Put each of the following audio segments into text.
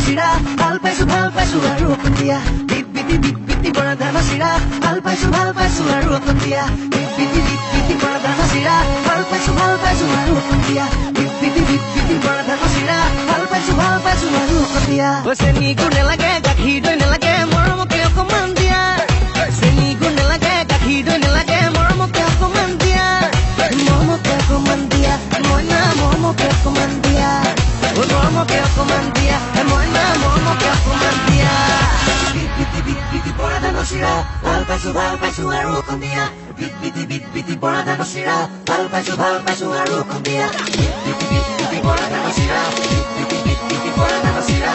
চিৰা ভাল পাইছো আৰু অকণ দিয়া বিট বৰা ধান চিৰা ভাল পাইছো আৰু অকণ দিয়া বিট বৰা ধান চিৰা ভাল পাইছো আৰু অকণ দিয়া বিট বৰা ধান চিৰা ভাল পাইছো আৰু অকণ দিয়া চেনি গুৰ নেলাগে গাখীৰ দৈ নেলাগে মৰমকে অকমান দিয়া চেনি গুৰ নেলাগে গাখীৰ দৈ নেলাগে মৰমকে অকমান দিয়া মইনা মৰমকে অকমান দিয়া মৰমকে অকমান দিয়া মইনা মৰমকে অকমান দিয়া বিট বৰা ধান চিৰা ভাল পাইছো আৰু অকণ দিয়া বিট বৰা ধান চিৰা ভাল পাইছো আৰু অকণ দিয়া বিট বৰা ধান চিৰা বিট বৰা ধান চিৰা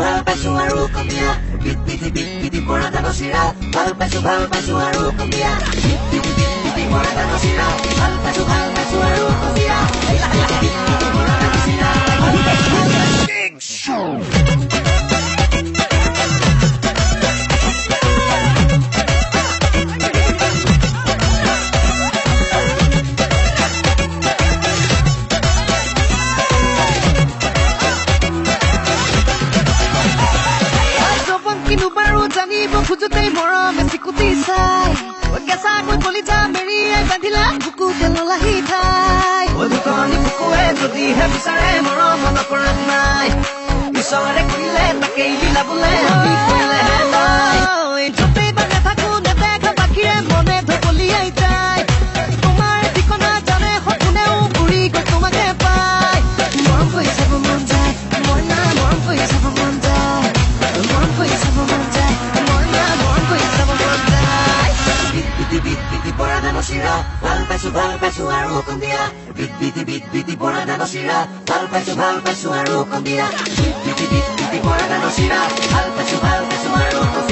ভাল পাইছো আৰু অকণ দিয়া বিট বৰা ধান চিৰা ভাল পাইছো আৰু অকণ দিয়া বিট বৰা ধান চিৰা ভাল পাইছো আৰু অকণ দিয়া বিট বৰা ধান চিৰা ভাল পাইছো জানিব খোজোতেই মৰমে চিকুটি চাই কেঁচাকৈ কলিজা মেৰিয়াই বান্ধিলা বুকুতে ললাহি ঠাই দুকনি বুকুৱে যদিহে বিচাৰে মৰম নপৰাত নাই ঈশ্বৰে কৰিলে তাকেই বিলাবলে আমি কৰিলেহে নাই য'তেই বা নাথাকো নেদেখা পাখিৰে মনে ঢকলিয়াই যায় তোমাৰ ঠিকনা জানে সপোনেও ঘূৰি গৈ তোমাকে পায় মৰম কৰি চাব মন যায় মইনা মৰম কৰি চাব মন যায় মৰম কৰি চাব মন যায় বিট বৰা ধান চিৰা ভাল পাইছো আৰু অকণ দিয়া বিট বৰা ধান চিৰা ভাল পাইছো আৰু অকণ দিয়া বিট বৰা ধান চিৰা ভাল পাইছো আৰু অকণ